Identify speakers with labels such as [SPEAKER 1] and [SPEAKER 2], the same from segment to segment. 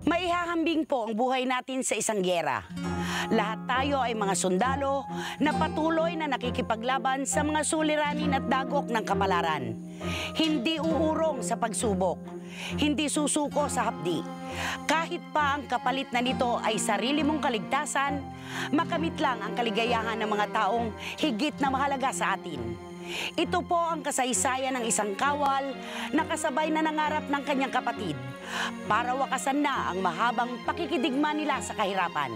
[SPEAKER 1] Maihahambing po ang buhay natin sa isang giyera. Lahat tayo ay mga sundalo na patuloy na nakikipaglaban sa mga suliranin at dagok ng kapalaran. Hindi uurong sa pagsubok, hindi susuko sa hapdi. Kahit pa ang kapalit na nito ay sarili mong kaligtasan, makamit lang ang kaligayahan ng mga taong higit na mahalaga sa atin. Ito po ang kasaysayan ng isang kawal na kasabay na nangarap ng kanyang kapatid para wakasan na ang mahabang pakikidigma nila sa kahirapan.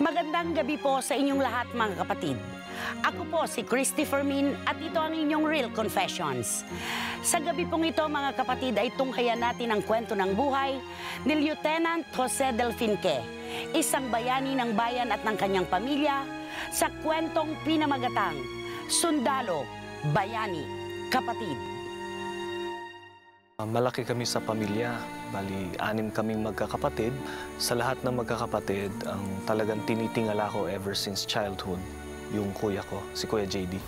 [SPEAKER 1] Magandang gabi po sa inyong lahat mga kapatid. Ako po si Christy Fermin at ito ang inyong Real Confessions. Sa gabi pong ito mga kapatid ay tunghayan natin ang kwento ng buhay ni Lieutenant Jose Delfinque, isang bayani ng bayan at ng kanyang pamilya sa kwentong pinamagatang Sundalo, Bayani, Kapatid.
[SPEAKER 2] Malaki kami sa pamilya. Bali, 6 kaming magkakapatid. Sa lahat ng magkakapatid, ang talagang tinitingala ko ever since childhood, yung kuya ko, si Kuya JD.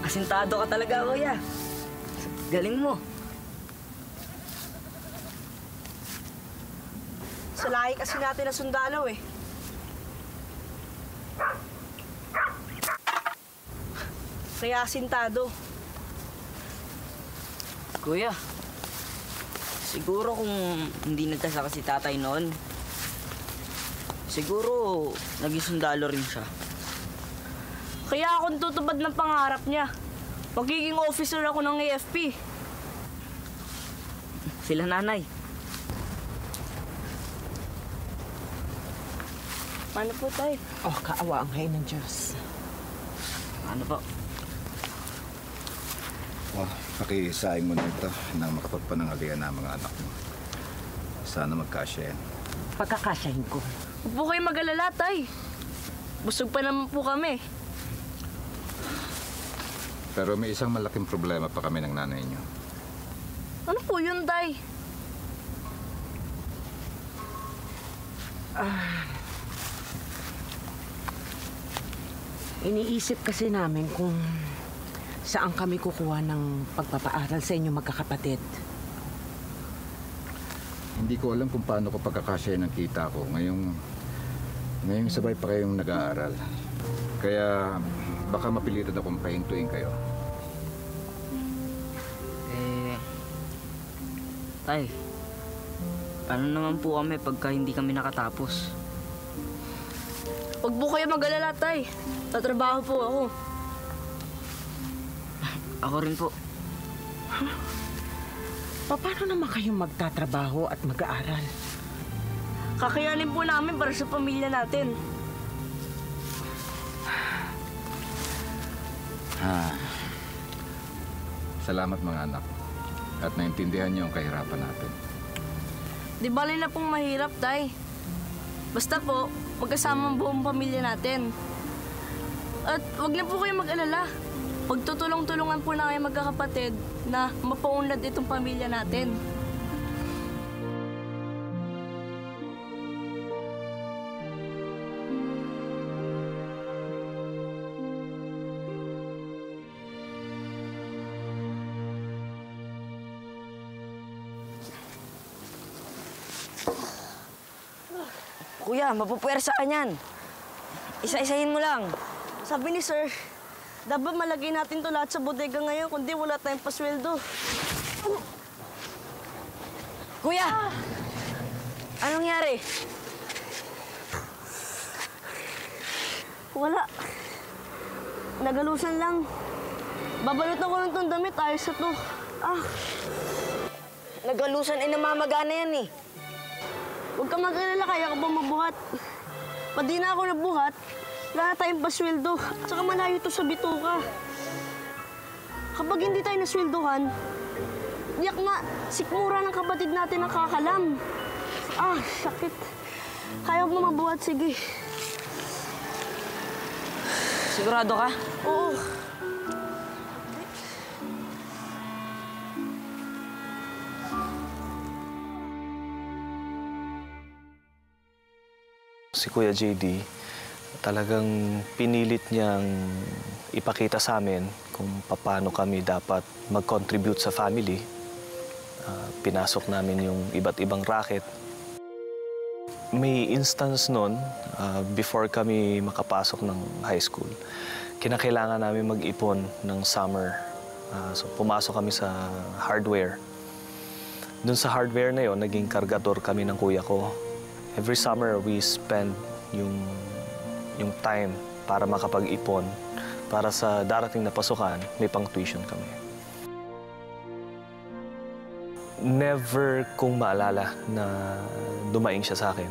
[SPEAKER 3] Asintado ka talaga, kuya. Galing mo.
[SPEAKER 4] Sa lahi kasi natin na sundalo eh. Kaya asintado.
[SPEAKER 3] Kuya, siguro kung hindi nagkasaka si tatay noon, siguro naging sundalo rin siya.
[SPEAKER 4] Kaya akong tutupad ng pangarap niya. Magiging officer ako ng AFP.
[SPEAKER 3] Sila nanay.
[SPEAKER 4] Paano po tayo?
[SPEAKER 5] Oh, kaawa ang ngayon ng Diyos.
[SPEAKER 3] Ano po?
[SPEAKER 6] Oh, pakisahin mo na ito na makapagpanangalian ng mga anak mo. Sana magkasya yan.
[SPEAKER 5] Pagkakasyahin ko.
[SPEAKER 4] Huwag po kayo mag-alala, tay. Busog pa naman po kami.
[SPEAKER 6] Pero may isang malaking problema pa kami ng nanay niyo.
[SPEAKER 4] Ano po yun, tay?
[SPEAKER 5] Iniisip kasi namin kung saan kami kukuha ng pagpapaaral sa inyo magkakapatid.
[SPEAKER 6] Hindi ko alam kung paano ko pagkakasya ng kita ko. Ngayong sabay pa kayong nag-aaral. Kaya baka mapilitan akong pahintuin kayo.
[SPEAKER 3] Tay, paano naman po kami pagka hindi kami nakatapos?
[SPEAKER 4] Huwag po kayo mag-alala, tay. Tatrabaho po ako.
[SPEAKER 3] Ako rin po.
[SPEAKER 5] Paano naman kayong magtatrabaho at mag-aaral?
[SPEAKER 4] Kakayanin po namin para sa pamilya natin.
[SPEAKER 6] Salamat mga anak. At naintindihan niyo ang kahirapan natin.
[SPEAKER 4] Di bali na pong mahirap, tay. Basta po, magkasama ang buong pamilya natin. At wag na po kayo mag-alala. Pagtutulong-tulungan po na kayo magkakapatid na mapaunlad itong pamilya natin.
[SPEAKER 3] Kuya, mapupwersa ka niyan. Isa-isahin mo lang.
[SPEAKER 4] Sabi ni sir, dapat malagay natin to lahat sa bodega ngayon, kundi wala tayong pasweldo.
[SPEAKER 3] Kuya! Anong nangyari?
[SPEAKER 4] Wala. Nagalusan lang. Babalutan ko ng itong damit, ayos na to.
[SPEAKER 3] Nagalusan namamagana yan eh.
[SPEAKER 4] Huwag ka mag-alala, kaya ka ba mabuhat? Pag di na ako nabuhat, wala na tayong pasweldo. At saka malayo to sa bituka. Kapag hindi tayo nasweldohan, diyak nga, sikmura ng kapatid natin nakakalam. Sakit. Kaya mo mabuhat, sige.
[SPEAKER 3] Sigurado ka?
[SPEAKER 4] Oo.
[SPEAKER 2] Si Kuya JD, talagang pinilit niyang ipakita sa amin kung paano kami dapat mag-contribute sa family. Pinasok namin yung iba't ibang racket. May instance nun, before kami makapasok ng high school, kinakailangan namin mag-ipon ng summer. So pumasok kami sa hardware. Doon sa hardware na yon, naging kargador kami ng kuya ko. Every summer, we spend yung time para makapag-ipon. Para sa darating na pasukan, may pang-tuition kami. Never kong maalala na dumaing siya sa akin.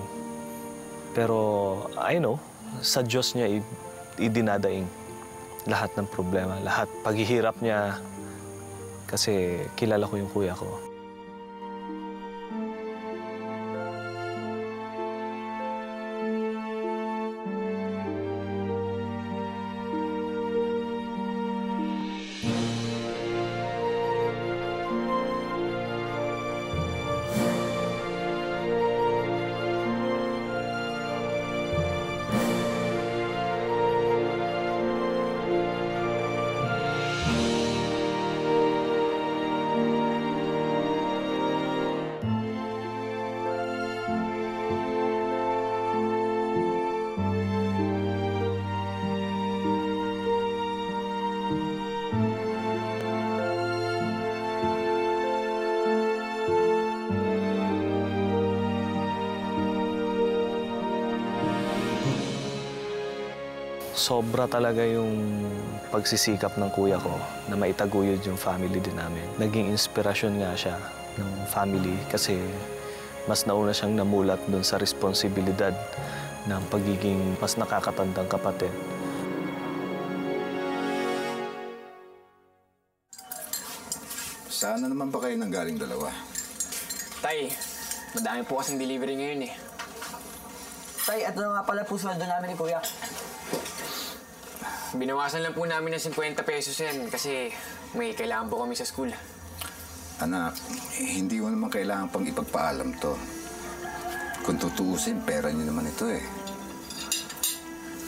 [SPEAKER 2] Pero, I know, sa Diyos niya idinadaing lahat ng problema, lahat paghihirap niya. Kasi kilala ko yung kuya ko. Sobra talaga yung pagsisikap ng kuya ko na maitaguyod yung family din namin. Naging inspirasyon nga siya ng family kasi mas nauna siyang namulat dun sa responsibilidad ng pagiging mas nakakatandang kapatid.
[SPEAKER 6] Saan na naman ba kayo nanggaling dalawa?
[SPEAKER 7] Tay, madami po kasing delivery ngayon eh.
[SPEAKER 3] Tay, ito na nga pala po sweldo namin ni Kuya.
[SPEAKER 7] Binawasan lang po namin ng 50 pesos yan kasi may kailangan po kami sa school.
[SPEAKER 6] Anak, hindi mo naman kailangan pang ipagpaalam to. Kung tutuusin, pera niyo naman ito eh.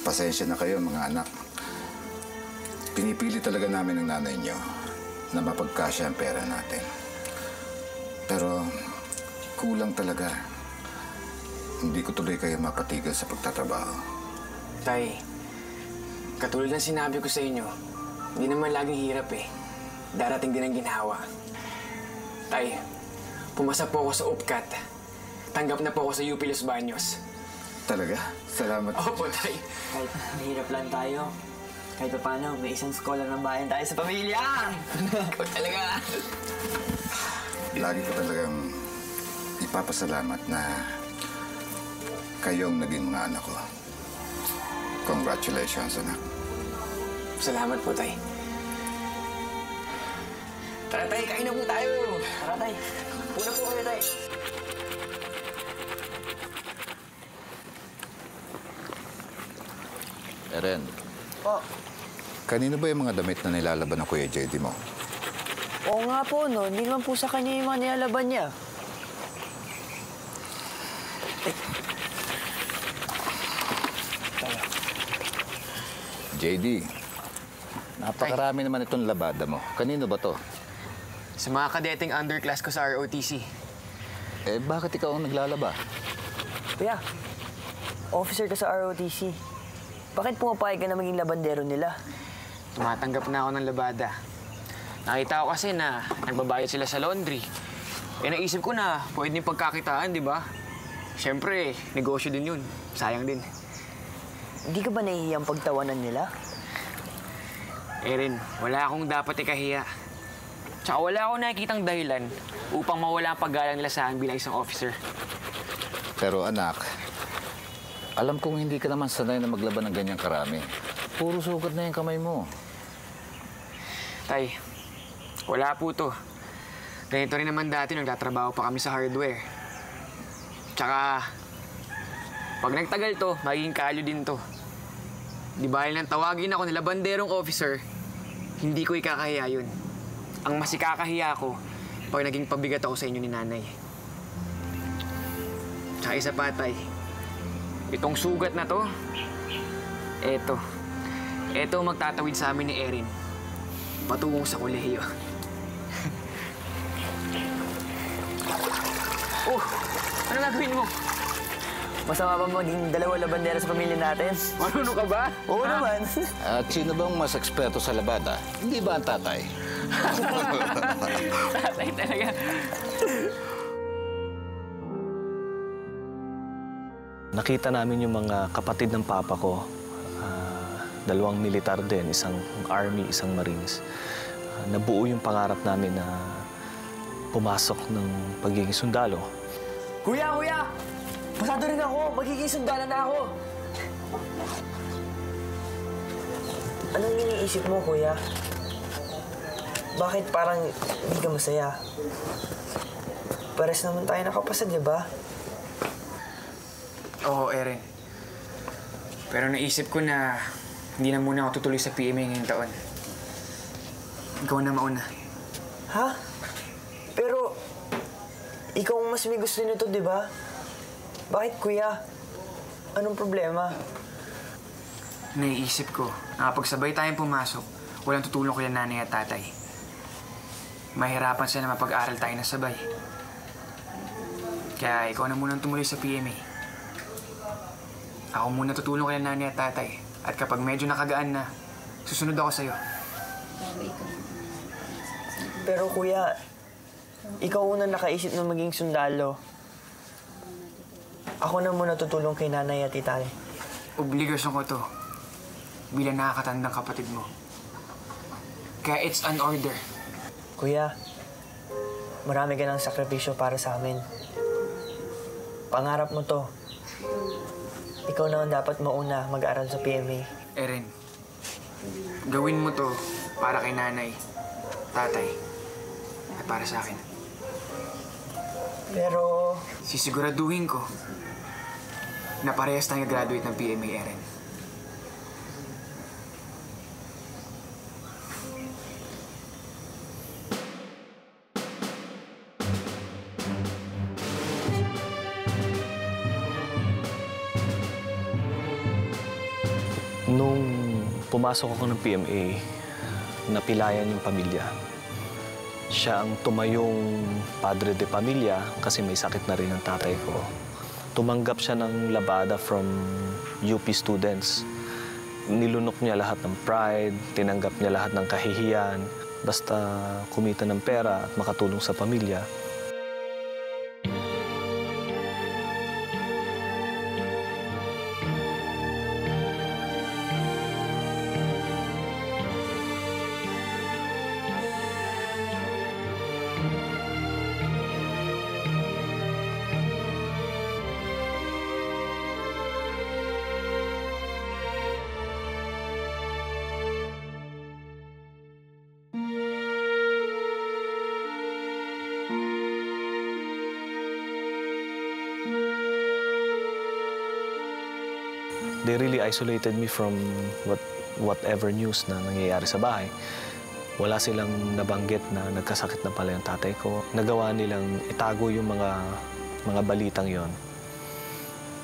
[SPEAKER 6] Pasensya na kayo mga anak. Pinipili talaga namin ng nanay niyo na mapagkasya ang pera natin. Pero kulang talaga. Hindi ko tuloy kayo mapatigil sa pagtatrabaho.
[SPEAKER 7] Tay, katulad ng sinabi ko sa inyo, hindi naman laging hirap eh. Darating din ang ginhawa. Tay, pumasa po ako sa UPCAT. Tanggap na po ako sa UP Los Baños.
[SPEAKER 6] Talaga? Salamat.
[SPEAKER 7] Opo, Tay.
[SPEAKER 3] Kahit mahirap lang tayo, kahit paano, may isang scholar ng bayan tayo sa pamilya!
[SPEAKER 7] Ikaw talaga.
[SPEAKER 6] Lagi ko talagang ipapasalamat na kayong naging mga anak ko. Congratulations, anak.
[SPEAKER 7] Salamat po, Tay. Tara, Tay, kain na po tayo.
[SPEAKER 3] Tara, Tay.
[SPEAKER 7] Puna po kami, Tay.
[SPEAKER 6] Eren,
[SPEAKER 8] Po.
[SPEAKER 6] kanino ba yung mga damit na nilalaban ng Kuya JD mo?
[SPEAKER 8] Oo nga po, no. Hindi naman po sa kanya yung mga nilalaban niya.
[SPEAKER 6] JD, napakarami naman itong labada mo. Kanino ba to?
[SPEAKER 7] Sa mga kadeteng underclass ko sa ROTC.
[SPEAKER 6] Eh, bakit ikaw ang naglalaba?
[SPEAKER 8] Kuya, officer ka sa ROTC. Bakit pumapayag ka na maging labandero nila?
[SPEAKER 7] Tumatanggap na ako ng labada. Nakita ko kasi na nagbabayad sila sa laundry. Eh, naisip ko na pwede yung pagkakitaan, di ba? Siyempre, negosyo din yun. Sayang din.
[SPEAKER 8] Hindi ka ba nahihiyang pagtawanan nila?
[SPEAKER 7] Erin, wala akong dapat ikahiya. Tsaka wala akong nakikitang dahilan upang mawala ang paggalang nila sa akin bilang isang officer.
[SPEAKER 6] Pero anak, alam kong hindi ka naman sanay na maglaban ng ganyang karami. Puro sugat na yung kamay mo.
[SPEAKER 7] Tay, wala po to. Ganito rin naman dati nung nagtatrabaho pa kami sa hardware. Tsaka, pag nagtagal to, magiging kalyo din to. Di ba nang tawagin ako nila banderong officer, hindi ko ikakahiya yun. Ang mas ikakahiya ko, pag naging pabigat ako sa inyo ni nanay. Tsaka isa pa, Tay, Itong sugat na to, Ito magtatawid sa amin ni Erin. Patungong sa kolehiyo. Oh, ano gagawin mo?
[SPEAKER 8] Masama ba maging dalawa labandera sa pamilya natin?
[SPEAKER 7] Marunong ka ba?
[SPEAKER 8] Oo naman.
[SPEAKER 6] At sino bang mas eksperto sa labada? Hindi ba ang tatay?
[SPEAKER 7] Tatay talaga.
[SPEAKER 2] Nakita namin yung mga kapatid ng papa ko. Dalawang militar din, isang army, isang marines. Nabuo yung pangarap namin na pumasok ng pagiging sundalo.
[SPEAKER 8] Kuya! Pasado rin ako! Magiging sundalo na ako! Anong iniisip mo, kuya? Bakit parang hindi ka masaya? Pares naman tayo nakapasa, di ba?
[SPEAKER 7] Oo, Erin. Pero naisip ko na hindi na muna ako tutuloy sa PMA ngayong taon. Ikaw na mauna.
[SPEAKER 8] Ha? Pero, ikaw ang mas may gusto nito, di ba? Bakit, kuya? Anong problema?
[SPEAKER 7] Naiisip ko na kapag sabay tayong pumasok, walang tutulong kaya nanay at tatay. Mahirapan sila na mapag-aral tayo na sabay. Kaya ikaw na muna tumuloy sa PMA. Ako muna tutulong kay nanay at tatay. At kapag medyo nakagaan na, susunod ako sa'yo.
[SPEAKER 8] Pero kuya, ikaw unang nakaisip na maging sundalo. Ako na muna tutulong kay nanay at itay.
[SPEAKER 7] Obligasyon ko to bilang nakakatandang kapatid mo. Kaya it's an order.
[SPEAKER 8] Kuya, marami ka ng sakripisyo para sa amin. Pangarap mo to. Ikaw naman dapat mauna mag-aral sa PMA.
[SPEAKER 7] Erin, gawin mo to para kay nanay, tatay, at para sa akin.
[SPEAKER 8] Pero,
[SPEAKER 7] Sisiguraduhin ko na parehas tayong graduate ng PMA, Erin.
[SPEAKER 2] Nung pumasok ako ng PMA, napilayan yung pamilya. Siya ang tumayong padre de pamilya kasi may sakit na rin ang tatay ko. Tumanggap siya ng labada from UP students. Nilunok niya lahat ng pride, tinanggap niya lahat ng kahihiyan. Basta kumita ng pera at makatulong sa pamilya. They really isolated me from whatever news na nangyayari sa bahay. Wala silang nabanggit na nagkasakit na pala yung tatay ko. Nagawa nilang itago yung mga balitang yon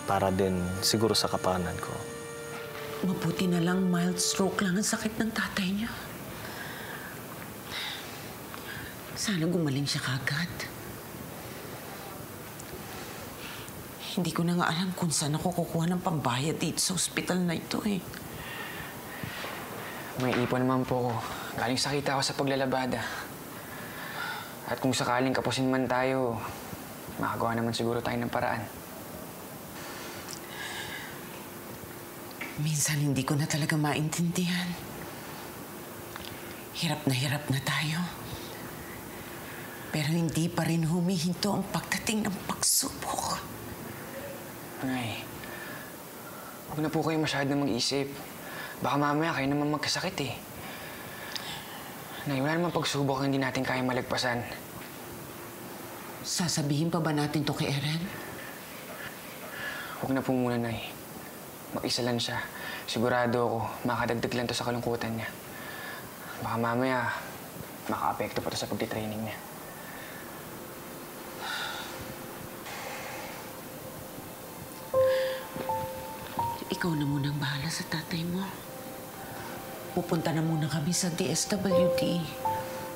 [SPEAKER 2] para din siguro sa kapanan ko.
[SPEAKER 5] Mabuti na lang mild stroke lang ang sakit ng tatay niya. Sana gumaling siya kagad. Hindi ko na nga alam kung saan ako kukuha ng pambayad dito sa ospital na ito eh.
[SPEAKER 7] May ipon naman po ko. Galing sa kita ako sa paglalabada. At kung sakaling kapusin man tayo, makagawa naman siguro tayo ng paraan.
[SPEAKER 5] Minsan hindi ko na talaga maintindihan. Hirap na tayo. Pero hindi pa rin humihinto ang pagdating ng pagsubok.
[SPEAKER 7] Nay, huwag na po kayo masyadong mag-isip. Baka mamaya kayo naman magkasakit eh. Nay, wala namang pagsubok hindi natin kaya malagpasan.
[SPEAKER 5] Sasabihin pa ba natin to kay Erin?
[SPEAKER 7] Huwag na po muna, Nay. Mag-isa lang siya. Sigurado ako, makadagdag lang to sa kalungkutan niya. Baka mamaya, maka-apekto pa to sa pagtitraining niya.
[SPEAKER 5] ikaw na munang bahala sa tatay mo. Pupunta na muna kami sa DSWD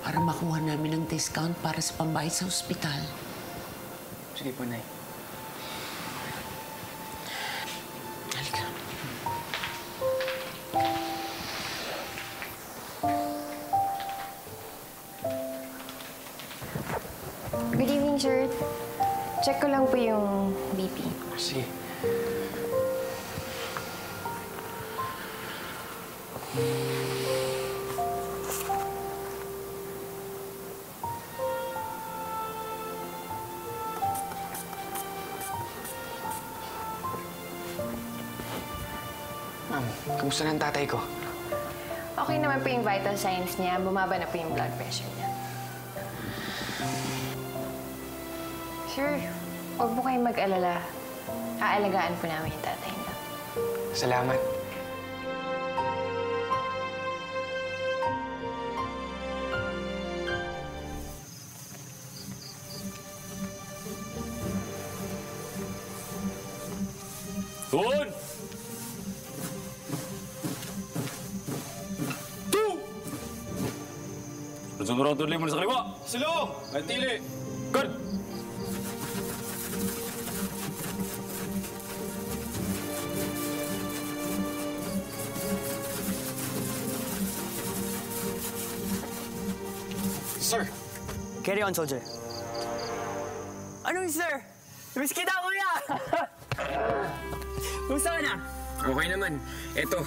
[SPEAKER 5] para makuha namin ng discount para sa pambayad sa ospital.
[SPEAKER 7] Sige po, Nay.
[SPEAKER 5] Halika.
[SPEAKER 9] Good evening, sir. Check ko lang po yung BP.
[SPEAKER 7] Sige. Ma'am, kamusta na ang tatay ko?
[SPEAKER 9] Okay naman po yung vital signs niya. Bumaba na po yung blood pressure niya. Sir, huwag po kayong mag-alala. Aalagaan po namin yung tatay niya.
[SPEAKER 7] Salamat.
[SPEAKER 10] Doon! Sunod tuloy mo na sa kaliwa. Silong! Ay, tili! Good!
[SPEAKER 8] Sir! Carry on, soldier. Anong sir? Miss kita, kuya! Kumusta ka na?
[SPEAKER 7] Okay naman. Eto,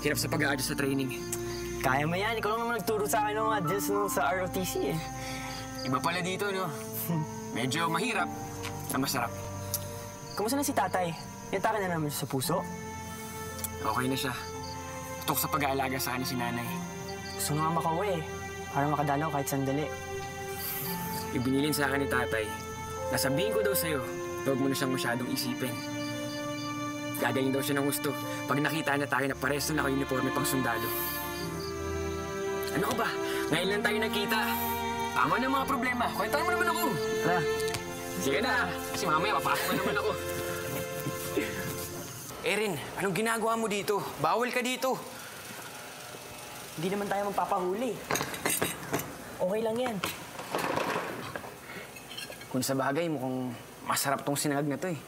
[SPEAKER 7] hirap sa pag-a-adjust sa training.
[SPEAKER 8] Kaya mo yan. Ikaw lang naman nagturo sa akin ng mga drills sa ROTC eh.
[SPEAKER 7] Iba pala dito, no? Medyo mahirap na masarap.
[SPEAKER 8] Kumusta na si tatay? Yatake na naman siya sa puso?
[SPEAKER 7] Okay na siya. Tutok sa pag-aalaga sa akin si nanay.
[SPEAKER 8] Gusto nga makauwi eh. Para makadalaw kahit sandali.
[SPEAKER 7] Ibinilin sa akin ni tatay. Nasabihin ko daw sa'yo, huwag mo na siyang masyadong isipin. Gagaling daw siya ng gusto pag nakita na tayo na pares na naka-uniforme pang sundalo. Ano ka ba? Ngayon lang tayo nagkita. Tama na mga problema. Kwentaan mo naman ako.
[SPEAKER 8] Tara.
[SPEAKER 7] Sige na. Kasi mamaya papasok na naman ako. Erin, anong ginagawa mo dito? Bawal ka dito.
[SPEAKER 8] Hindi naman tayo magpapahuli. Okay lang yan.
[SPEAKER 7] Kung sa bagay, mukhang masarap tong sinangag na to eh.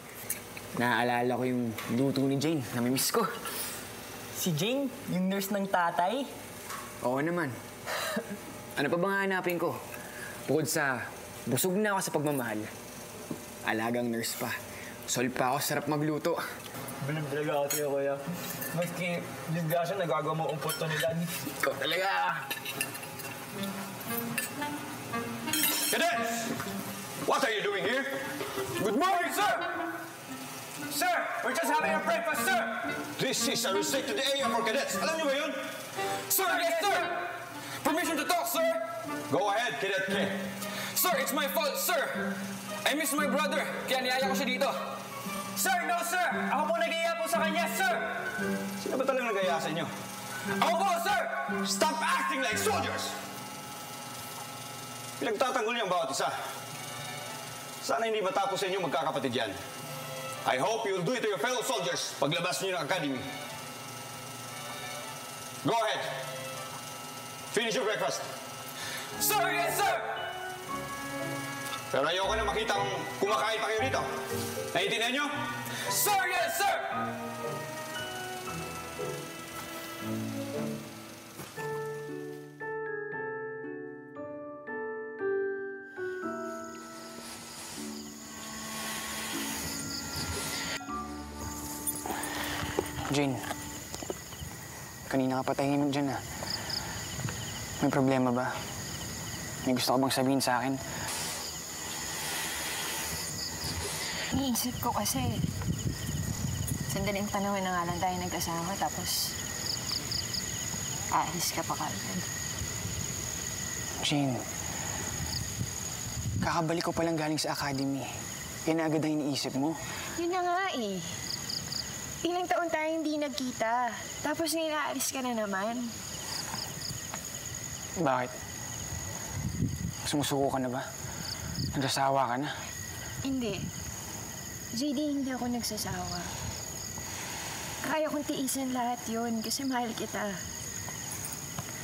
[SPEAKER 7] Naaalala ko yung luto ni Jane. Namimiss ko.
[SPEAKER 8] Si Jane, yung nurse ng tatay.
[SPEAKER 7] Oo naman. Ano pa bang hanapin ko? Bukod sa busog na ako sa pagmamahal. Alagang nurse pa. Sol pa ako, sarap magluto.
[SPEAKER 10] Bilib talaga ako sa'yo, kuya. Maski disgrasya, nagagawa mo ang oportunidad.
[SPEAKER 7] Ikaw talaga.
[SPEAKER 10] Cadets! What are you doing here? Good morning, sir! Sir, we're just having a breakfast, sir!
[SPEAKER 11] This is a restricted area for cadets. Alam niyo ba yun?
[SPEAKER 10] Sir, yes, sir! Permission to talk, sir!
[SPEAKER 11] Go ahead, Cadet K.
[SPEAKER 10] Sir, it's my fault, sir! I miss my brother, kaya niyaya ko siya dito. Sir, no, sir! Ako po nag-iiya po sa kanya, sir!
[SPEAKER 11] Sino ba talagang nagaya sa inyo?
[SPEAKER 10] Ako po, sir!
[SPEAKER 11] Stop acting like soldiers! Pinagtatanggol niyo ang bawat isa. Sana hindi matapos sa inyo magkakapatid yan. I hope you'll do it to your fellow soldiers paglabas niyo ng academy. Go ahead. Finish your breakfast.
[SPEAKER 10] Sir, yes, sir!
[SPEAKER 11] Pero ayoko na makita kung kumakain pa kayo dito. Naiintindihan niyo?
[SPEAKER 10] Sir, yes, sir!
[SPEAKER 7] Jane, kanina ka pa tahimik dyan ah. May problema ba? May gusto ka bang sabihin sa akin?
[SPEAKER 9] Iniisip ko kasi, sandaling panahon na nga lang tayo nagkasama, tapos aalis ka pa kaagad.
[SPEAKER 7] Jane, kakabalik ko palang galing sa academy. Yan na agad ang iniisip mo.
[SPEAKER 9] Yun na nga eh. Ilang taon tayo hindi nagkita, tapos ngayon aalis ka na naman.
[SPEAKER 7] Bakit? Sumusuko ka na ba? Nagsasawa ka na?
[SPEAKER 9] Hindi. JD, hindi ako nagsasawa. Kaya kong tiisin lahat yun kasi mahal kita.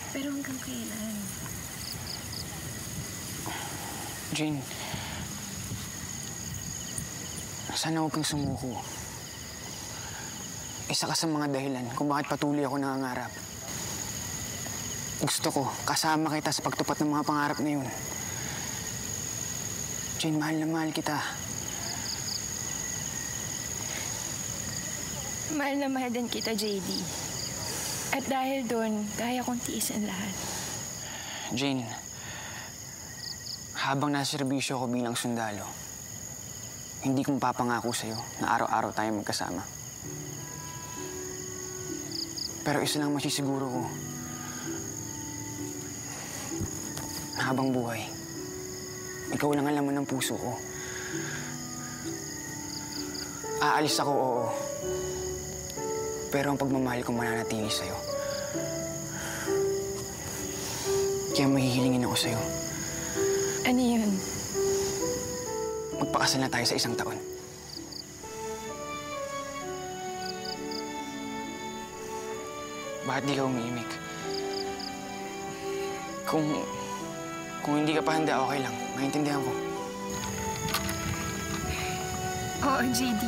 [SPEAKER 9] Pero hanggang kailan?
[SPEAKER 7] Jane, sana huwag kang sumuko. Isa ka sa mga dahilan kung bakit patuloy ako nangangarap. Gusto ko, kasama kita sa pagtupat ng mga pangarap na yun. Jane, mahal na mahal kita.
[SPEAKER 9] Mahal na mahal din kita, JD. At dahil doon, kaya kong tiisin lahat.
[SPEAKER 7] Jane, habang nasa serbisyo ako bilang sundalo, hindi kong papangako sa'yo na araw-araw tayo magkasama. Pero isa lang masisiguro ko, habang buhay, ikaw lang ang laman ng puso ko. Aalis ako, oo. Pero ang pagmamahal ko mananatili sa'yo. Kaya mahihilingin ako sa'yo.
[SPEAKER 9] Ano yun?
[SPEAKER 7] Magpakasal na tayo sa 1 taon. Bakit di ka umiimik? Kung hindi ka pa handa, okay lang. Maintindihan ko.
[SPEAKER 9] Oo, JD.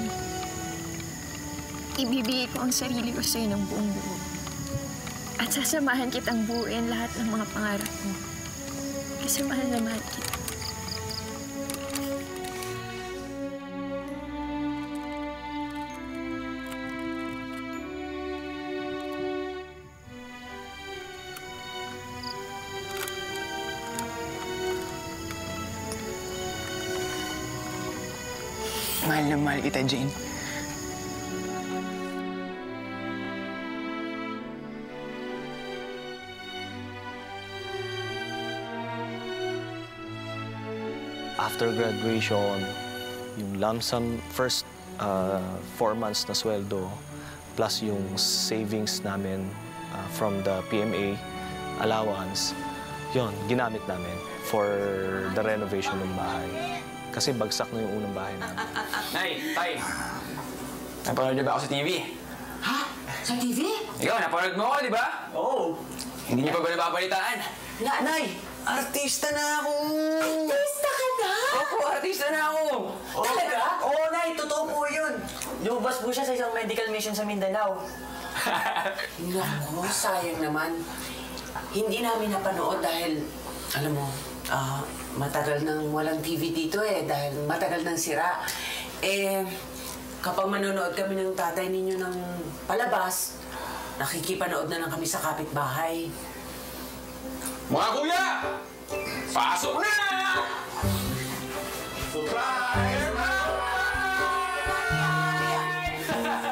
[SPEAKER 9] Ibibigay ko ang sarili ko sa'yo ng buong buo. At sasamahan kitang buuin lahat ng mga pangarap mo. Kasi mahal na mahal kita.
[SPEAKER 7] Mahal na mahal kita, Jane.
[SPEAKER 2] After graduation, yung lump sum, first 4 months na sweldo, plus yung savings namin from the PMA allowance, yun, ginamit namin for the renovation ng bahay. Kasi bagsak na yung unang bahay namin.
[SPEAKER 7] Nay, Tay! Napanood niyo ba ako sa TV?
[SPEAKER 5] Ha? Sa TV?
[SPEAKER 7] Ikaw, napanood mo ako, di ba? Oo. Hindi niyo pa ba nababalitaan?
[SPEAKER 5] Nay, artista na ako! Artista ka na?
[SPEAKER 7] Opo, artista na ako!
[SPEAKER 5] Talaga?
[SPEAKER 8] Oo, Nay, totoo po yun. Lumabas po siya sa isang medical mission sa Mindanao.
[SPEAKER 5] Naku, sayang naman. Hindi namin napanood dahil, alam mo, matagal nang walang TV dito dahil matagal nang sira. Kapag manonood kami ng tatay ninyo ng palabas, nakikipanood na lang kami sa kapitbahay.
[SPEAKER 10] Mga kuya! Pasok na! Surprise!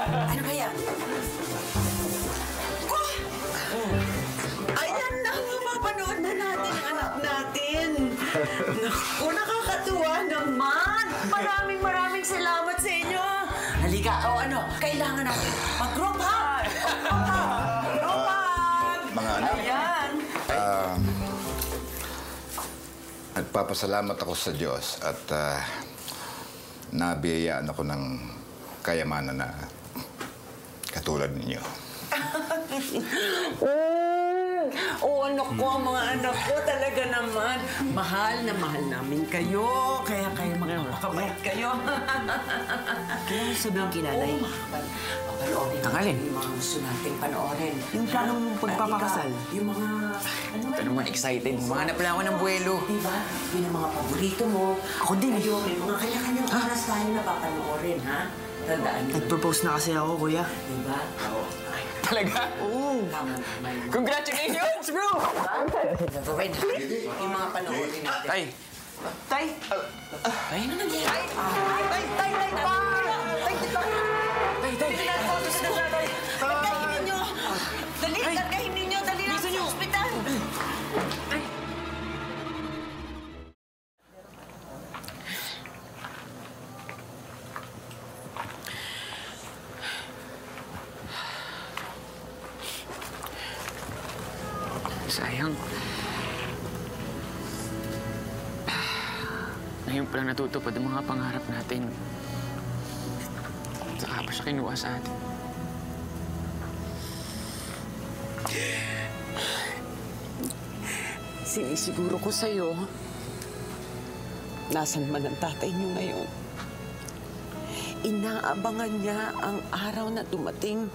[SPEAKER 5] Ano ba yan? Ayan na, mapapanood na natin ang anak natin. Naku, nakakatuwa naman. Maraming salamat sa inyo. Halika, kailangan natin mag-group hug. Group hug.
[SPEAKER 6] Mga anak.
[SPEAKER 5] Ayan.
[SPEAKER 6] Nagpapasalamat ako sa Diyos at nabiyayaan ako ng kayamanan na katulad ninyo.
[SPEAKER 5] Anak ko, mga anak ko, talaga naman. Mahal na mahal namin kayo. Kaya kayo magpapakabait kayo.
[SPEAKER 1] Kaya sabihin kinanay.
[SPEAKER 5] Panoorin
[SPEAKER 7] Tangalin.
[SPEAKER 5] Yung mga gusto natin panoorin.
[SPEAKER 8] Yung plano mong pagpapakasal.
[SPEAKER 5] Yung mga...
[SPEAKER 7] Ito naman, excited. Mahanap lang ako ng buwelo.
[SPEAKER 5] Diba? Yun ang mga paborito mo.
[SPEAKER 8] Ako din.
[SPEAKER 5] Kayo, may mga kanya-kanyang oras tayo na papanoorin, ha? Tandaan mo.
[SPEAKER 8] Nag-propose na kasi ako, kuya.
[SPEAKER 5] Diba? Oo.
[SPEAKER 7] Talaga?
[SPEAKER 8] Oo.
[SPEAKER 7] Congratulations, bro!
[SPEAKER 5] Gagawin, ha? Yung mga panoorin natin.
[SPEAKER 7] Tay!
[SPEAKER 8] Tay!
[SPEAKER 7] Tay, ano nangyari?
[SPEAKER 8] Tay! Tay! Tay! Pa! Tay! Tay! Tay!
[SPEAKER 5] Tagkahin ninyo! Dali! Tagkahin ninyo! Dali lang sa ospital!
[SPEAKER 7] Sayang. Ngayon pa lang natutupad ang mga pangarap natin. Saka pa siya kinuha sa atin.
[SPEAKER 5] Sinisiguro ko sa'yo, nasan man ang tatay niyo ngayon. Inaabangan niya ang araw na dumating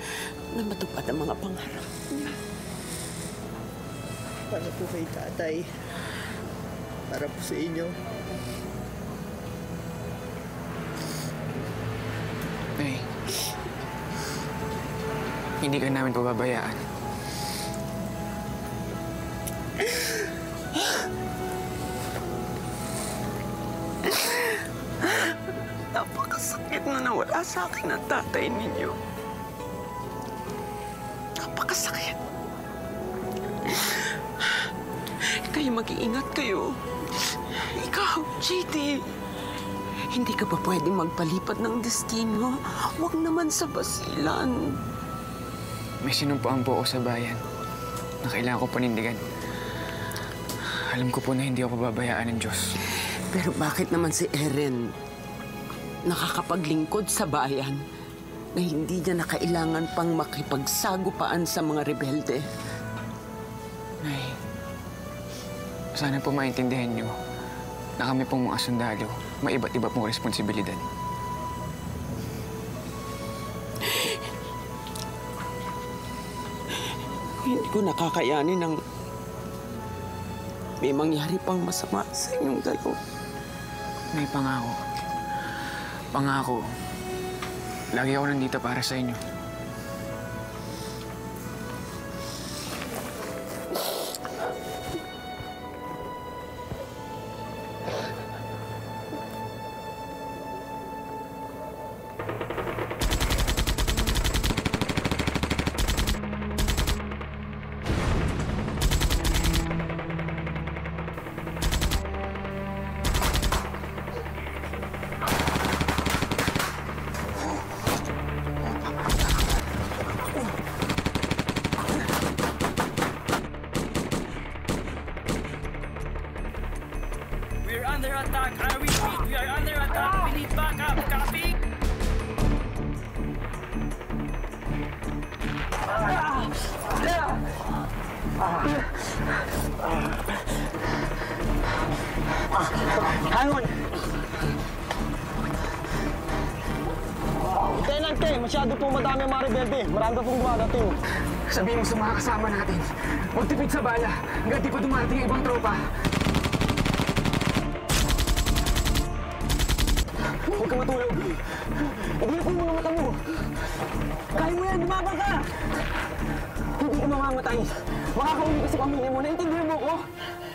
[SPEAKER 5] na matupad ang mga pangarap niya.
[SPEAKER 8] Para po kay tatay. Para po sa inyo.
[SPEAKER 7] Nay, hindi ka namin pababayaan.
[SPEAKER 5] Napakasakit na nawala sa akin ang tatay ninyo. Napakasakit. Kaya mag-iingat kayo. Ikaw, JT. Hindi ka ba pwede magpalipat ng destino? Huwag naman sa basilan.
[SPEAKER 7] May sinumpuan po ako sa bayan na kailangan ko panindigan. Alam ko po na hindi ako pababayaan ng Diyos.
[SPEAKER 5] Pero bakit naman si Erin nakakapaglingkod sa bayan na hindi niya na kailangan pang makipagsagupaan sa mga rebelde?
[SPEAKER 7] Nay, sana po maintindihan niyo na kami pong mga sundalo, may iba't iba pong responsibilidad.
[SPEAKER 5] Hindi ko nakakayanin ang may mangyari pang masama sa inyong dalawa.
[SPEAKER 7] May pangako. Pangako. Lagi ako nandito para sa inyo.
[SPEAKER 10] We're under attack. I repeat, we are under attack. We need backup. Copy?
[SPEAKER 8] Hang on! Tenante, masyado po madami ang mga rebelde. Marami pong dumadating.
[SPEAKER 7] Sabihin mo sa mga kasama natin, huwag tipid sa bala hanggang di pa dumarating ang ibang tropa.
[SPEAKER 8] Huwag ka matulog. Ibigay ko yung mga mata mo. Kaya mo yan, lumabang ka! Hindi ka mamamatay. Makakauli ka sa pamilya mo. Naintindihan mo ko?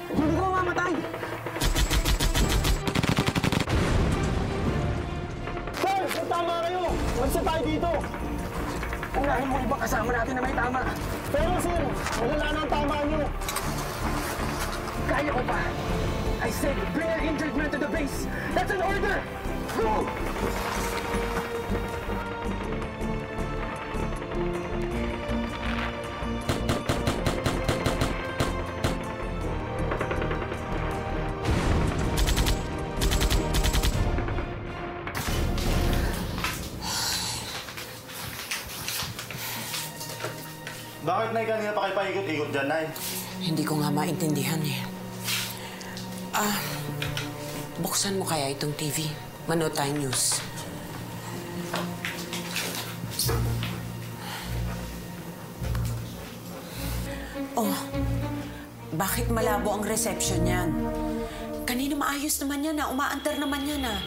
[SPEAKER 8] Hindi ka mamamatay. Sir, tama kayo. Magsa tayo dito.
[SPEAKER 7] Unahin mo ibang kasama natin na may tama.
[SPEAKER 8] Pero sir, malala na ang tama niyo.
[SPEAKER 7] Kaya ko pa. I said, bring an injured man to the base. That's an order! Go!
[SPEAKER 12] Bakit, Nay, kanina pa kayo paikot-ikot dyan, Nay?
[SPEAKER 5] Hindi ko nga maintindihan eh. Buksan mo kaya itong TV. Manood tayo news. Oh, bakit malabo ang reception niyan? Kanina maayos naman yan na. Umaantar naman yan na.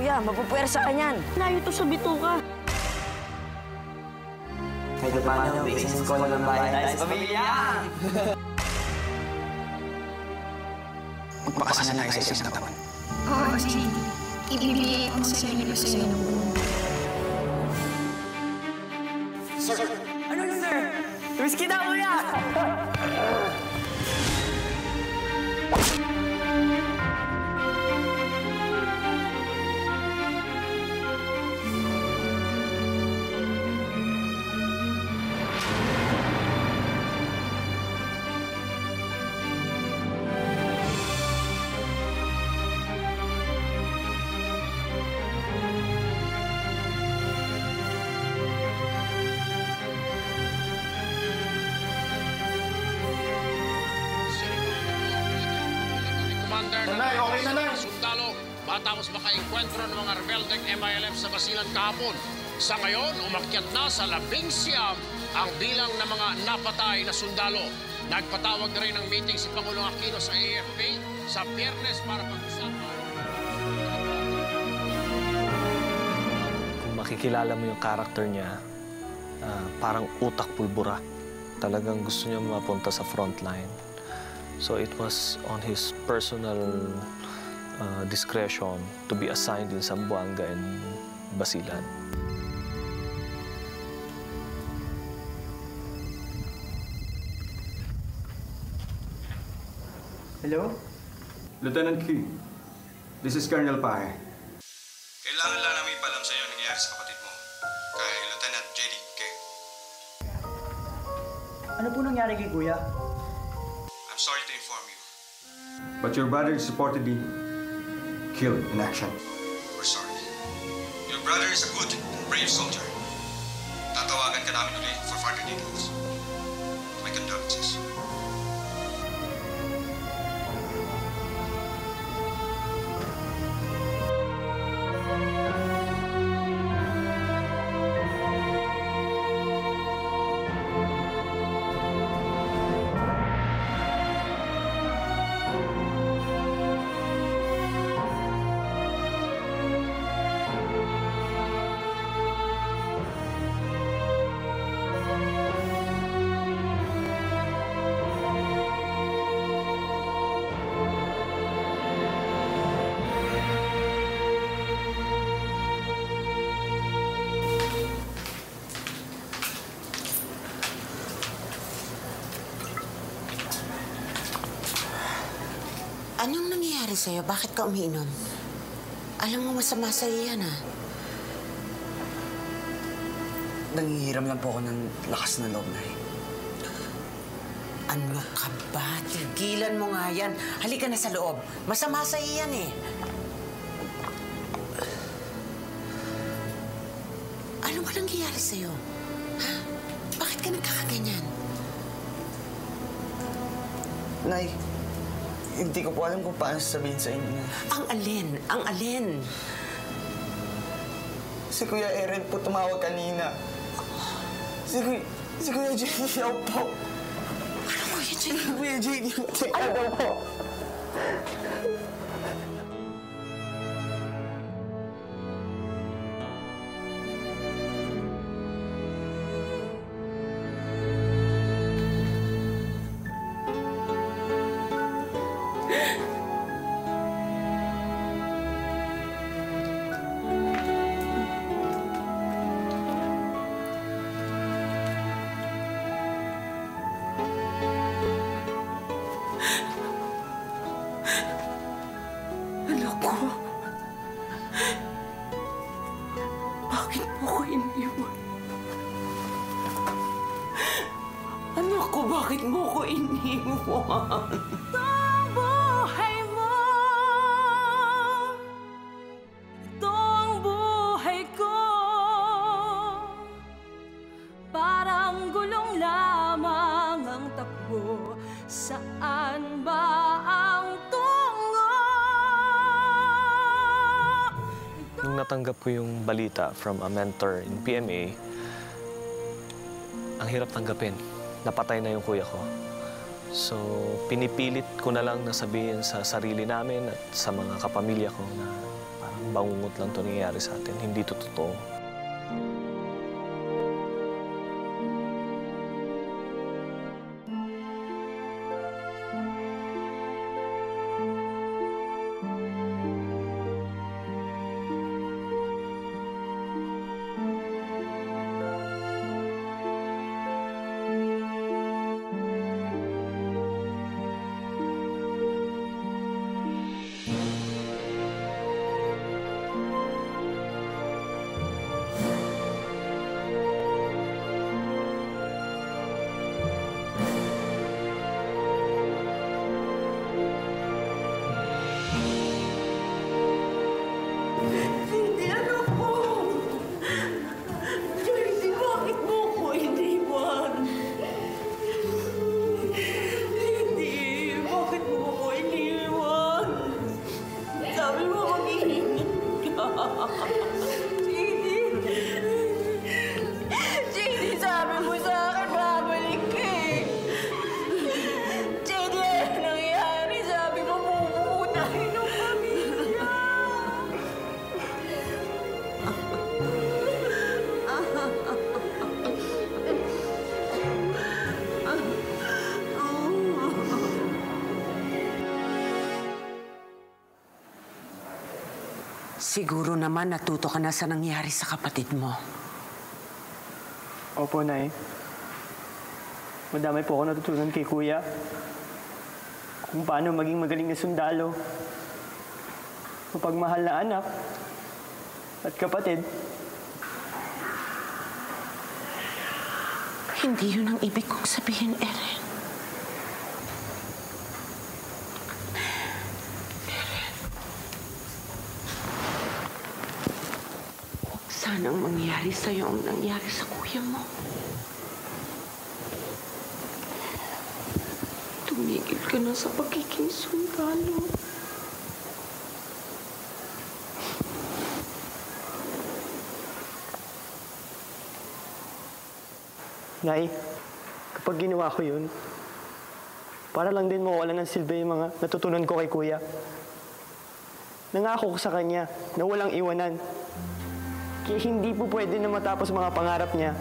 [SPEAKER 4] Kuya, mapupuwersa ka niyan. Layo to sa bituka.
[SPEAKER 3] Kahit pa paano, basis ko lang bahay tayo sa pamilya.
[SPEAKER 7] Magpakasal na kayo sa isang taon.
[SPEAKER 9] Oo, JD. Ibibigay ko sa sarili ko sa'yo ng buong.
[SPEAKER 3] Ano yun, sir? Whiskey na, kuya!
[SPEAKER 12] Nanay, okay na, Nay.
[SPEAKER 13] Sundalo, matapos makaengkwentro ng mga rebeldeng MILF sa Basilan kahapon. Sa ngayon, umakyat na sa 11 ang bilang ng mga napatay na sundalo. Nagpatawag na rin ng meeting si Pangulong Aquino sa AFP sa Biyernes para pag-usapan.
[SPEAKER 2] Kung makikilala mo yung character niya, parang utak pulbura. Talagang gusto niya mapunta sa frontline. So it was on his personal discretion to be assigned in Zamboanga and Basilan.
[SPEAKER 8] Hello?
[SPEAKER 11] Lieutenant Key, this is Colonel Pahe.
[SPEAKER 14] Kailangan lang namin ipalam sa iyo ang nangyari sa kapatid mo, kay Lieutenant J.D. Kay.
[SPEAKER 8] Ano po nangyari kay Kuya?
[SPEAKER 14] I'm sorry to inform you.
[SPEAKER 11] But your brother is reportedly killed in action.
[SPEAKER 14] We're sorry. Your brother is a good and brave soldier. Tatawagan ka namin ulit for further details. My condolences.
[SPEAKER 5] Anong nangyayari sa'yo? Bakit ka umiinom? Alam mo, masama sa'yo yan, ha?
[SPEAKER 3] Nangihiram lang po ako ng lakas ng loob, Nay.
[SPEAKER 5] Ano ka ba? Tigilan mo nga yan. Halika na sa loob. Masama sa'yo yan, eh. Ano ba nangyayari sa'yo? Ha? Bakit ka nagkakaganyan?
[SPEAKER 3] Nay, hindi ko po alam kung paano sasabihin sa inyo.
[SPEAKER 5] Ang alin? Ang alin?
[SPEAKER 3] Si Kuya Eren po tumawag kanina. Si Kuya Jiggy daw po.
[SPEAKER 5] Ano Kuya Jiggy?
[SPEAKER 3] Kuya Jiggy, ano daw po?
[SPEAKER 5] Anak ko, bakit mo ko iniwan? Anak ko, bakit mo ko iniwan? Itong buhay mo, itong buhay ko, parang gulong lamang ang takbo. Saan ba ang tungo?
[SPEAKER 2] Nung natanggap ko yung balita from a mentor in PMA, ang hirap tanggapin. Napatay na yung kuya ko. So, pinipilit ko na lang na sabihin sa sarili namin at sa mga kapamilya ko na parang bangungot lang ito nangyayari sa atin. Hindi ito totoo.
[SPEAKER 5] Siguro naman natuto ka na sa nangyari sa kapatid mo.
[SPEAKER 8] Opo, Nay. Madami po ako natutunan kay Kuya. Kung paano maging magaling na sundalo. Mapagmahal na anak. At kapatid.
[SPEAKER 5] Hindi yun ang ibig kong sabihin, Eren. Sanang mangyari sa'yo ang nangyari sa kuya mo. Tumigil ka na sa pagiging sundalo.
[SPEAKER 8] Nay, kapag ginawa ko yun, para lang din mawalan ng silbi yung mga natutunan ko kay Kuya. Nangako ko sa kanya na walang iwanan. Kaya hindi po pwede na matapos mga pangarap niya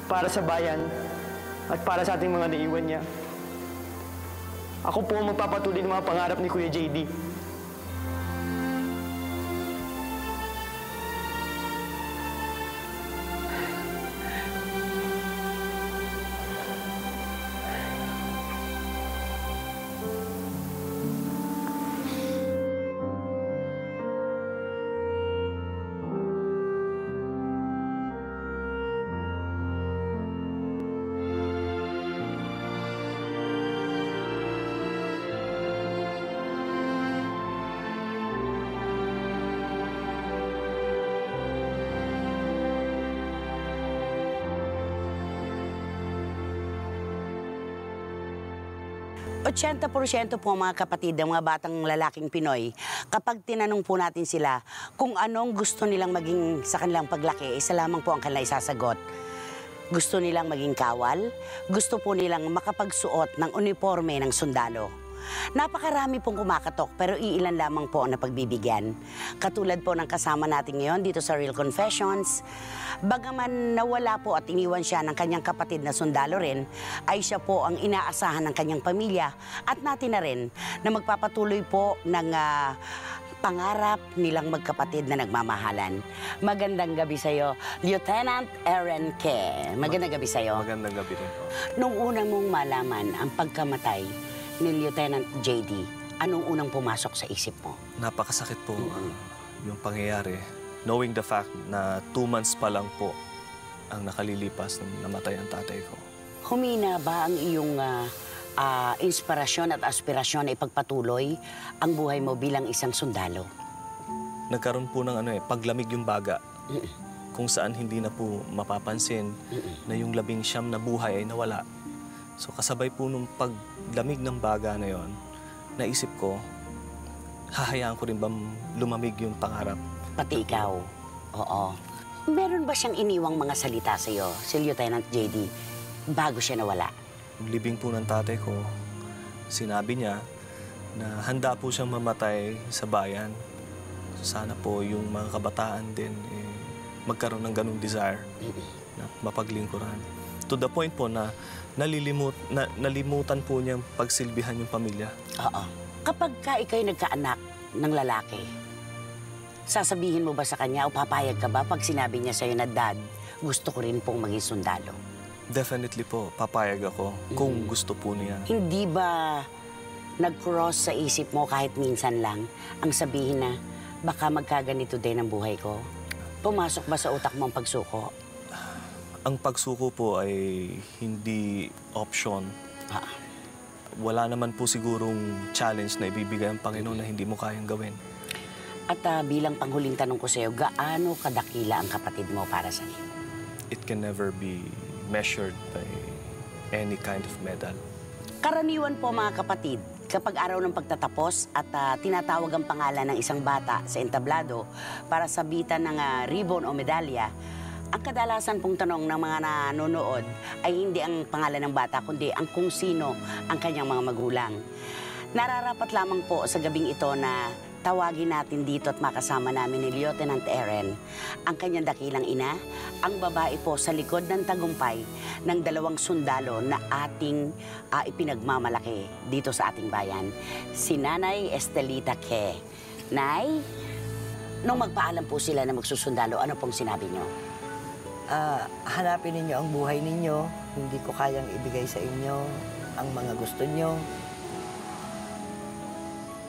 [SPEAKER 8] para sa bayan at para sa ating mga naiwan niya. Ako po ang magpapatuloy ng mga pangarap ni Kuya JD.
[SPEAKER 1] %, po mga kapatid ng mga batang lalaking Pinoy, kapag tinanong po natin sila kung anong gusto nilang maging sa kanilang paglaki, isa lamang po ang kanilang isasagot. Gusto nilang maging kawal, gusto po nilang makapagsuot ng uniforme ng sundalo. Napakarami pong kumakatok pero iilan lamang po ang napagbibigyan. Katulad po ng kasama natin ngayon dito sa Real Confessions. Bagaman nawala po at iniwan siya ng kanyang kapatid na sundalo rin, ay siya po ang inaasahan ng kanyang pamilya at natin na rin na magpapatuloy po ng pangarap nilang magkapatid na nagmamahalan. Magandang gabi sa'yo, Lieutenant Eren K. Magandang gabi sa'yo.
[SPEAKER 2] Magandang gabi rin po.
[SPEAKER 1] Nung unang mong malaman ang pagkamatay ni Lieutenant JD, anong unang pumasok sa isip mo?
[SPEAKER 2] Napakasakit po yung pangyayari. Knowing the fact na 2 months pa lang po ang nakalilipas nang namatay ang tatay ko.
[SPEAKER 1] Humina ba ang iyong inspirasyon at aspirasyon na ipagpatuloy ang buhay mo bilang isang sundalo?
[SPEAKER 2] Nagkaroon po ng paglamig yung baga. Kung saan hindi na po mapapansin na yung 19 na buhay ay nawala. So kasabay po nung paglamig ng baga na yon, naisip ko, hahayaan ko rin ba lumamig yung pangarap?
[SPEAKER 1] Pati ikaw? Oo. Meron ba siyang iniwang mga salita sa'yo, si Lieutenant JD, bago siya nawala?
[SPEAKER 2] libing po ng tatay ko, sinabi niya na handa po siyang mamatay sa bayan. Sana po yung mga kabataan din magkaroon ng ganung desire na mapaglingkuran. To the point po na nalimutan po niyang pagsilbihan yung pamilya.
[SPEAKER 1] Oo. Kapag ikaw'y nagkaanak ng lalaki, sasabihin mo ba sa kanya o papayag ka ba pag sinabi niya sa'yo na, Dad, gusto ko rin pong maging sundalo?
[SPEAKER 2] Definitely po, papayag ako kung gusto po niya.
[SPEAKER 1] Hindi ba nag-cross sa isip mo kahit minsan lang ang sabihin na baka magkaganito din ang buhay ko? Pumasok ba sa utak mo ang pagsuko?
[SPEAKER 2] Ang pagsuko po ay hindi option. Wala naman po sigurong challenge na ibibigay ang Panginoon na hindi mo kayang gawin.
[SPEAKER 1] At bilang panghuling tanong ko sa'yo, gaano kadakila ang kapatid mo para sa iyo?
[SPEAKER 2] It can never be measured by any kind of medal.
[SPEAKER 1] Karaniwan po mga kapatid, kapag araw ng pagtatapos at tinatawag ang pangalan ng isang bata sa entablado para sabitan ng ribbon o medalya, ang kadalasan pong tanong ng mga nanonood ay hindi ang pangalan ng bata, kundi ang kung sino ang kanyang mga magulang. Nararapat lamang po sa gabing ito na tawagin natin dito at makasama namin ni Lieutenant Eren, ang kanyang dakilang ina, ang babae po sa likod ng tagumpay ng 2 sundalo na ating ipinagmamalaki dito sa ating bayan, si Nanay Estelita Ke. Nay, nung magpaalam po sila na magsusundalo, ano pong sinabi niyo?
[SPEAKER 15] Hanapin ninyo ang buhay ninyo. Hindi ko kayang ibigay sa inyo ang mga gusto nyo.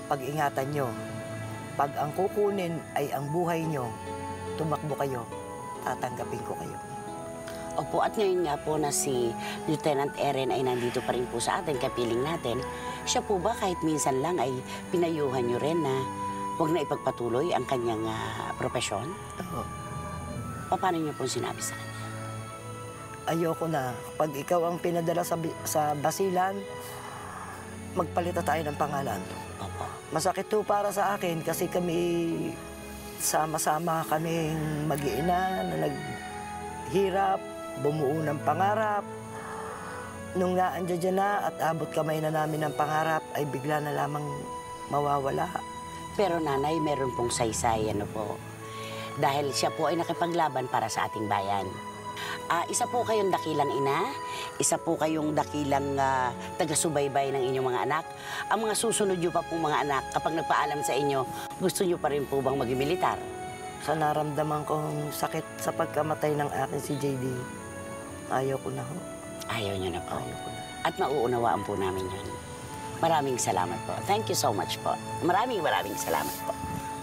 [SPEAKER 15] Pag-ingatan nyo. Pag ang kukunin ay ang buhay nyo, tumakbo kayo, tatanggapin ko kayo.
[SPEAKER 1] Opo, at ngayon nga po na si Lieutenant Eren ay nandito pa rin po sa atin, kapiling natin. Siya po ba kahit minsan lang ay pinayuhan nyo rin na huwag na ipagpatuloy ang kanyang propesyon?
[SPEAKER 15] Oo.
[SPEAKER 1] Paano niyo po sinabi sa kanya?
[SPEAKER 15] Ayoko na. Pag ikaw ang pinadala sa basilan, magpalita tayo ng pangalan.
[SPEAKER 1] Opo.
[SPEAKER 15] Masakit to para sa akin kasi kami sama-sama kaming mag-iina na naghirap, bumuo ng pangarap. Nung naandyan na at abot kamay na namin ng pangarap, ay bigla na lamang mawawala.
[SPEAKER 1] Pero nanay, meron pong saysay, ano po? Dahil siya po ay nakipaglaban para sa ating bayan. Isa po kayong dakilang ina, isa po kayong dakilang taga-subaybay ng inyong mga anak. Ang mga susunod nyo pa pong mga anak, kapag nagpaalam sa inyo, gusto nyo pa rin po bang maging militar?
[SPEAKER 15] Sa naramdaman kong sakit sa pagkamatay ng akin si JD, ayaw ko na ho.
[SPEAKER 1] Ayaw nyo na po?
[SPEAKER 15] Ayaw ko na.
[SPEAKER 1] At mauunawaan po namin yun. Maraming salamat po. Thank you so much po. Maraming salamat po.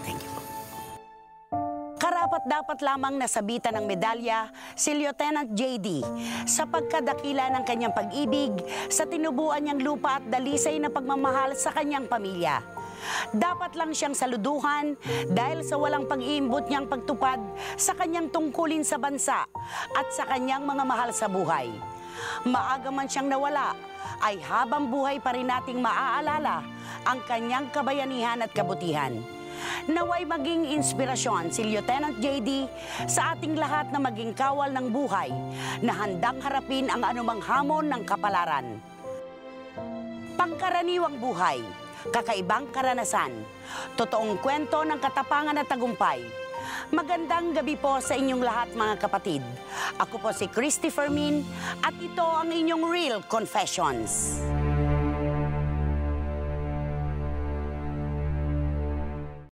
[SPEAKER 1] Thank you po. Karapat-dapat lamang nasabitan ng medalya si Lieutenant JD sa pagkadakila ng kanyang pag-ibig sa tinubuan niyang lupa at dalisay na pagmamahal sa kanyang pamilya. Dapat lang siyang saluduhan dahil sa walang pag-iimbot niyang pagtupad sa kanyang tungkulin sa bansa at sa kanyang mga mahal sa buhay. Maaga man siyang nawala, ay habang buhay pa rin nating maaalala ang kanyang kabayanihan at kabutihan. Naway maging inspirasyon si Lieutenant JD sa ating lahat na maging kawal ng buhay na handang harapin ang anumang hamon ng kapalaran. Pangkaraniwang buhay, kakaibang karanasan, totoong kwento ng katapangan at tagumpay. Magandang gabi po sa inyong lahat mga kapatid. Ako po si Christy Fermin at ito ang inyong Real Confessions.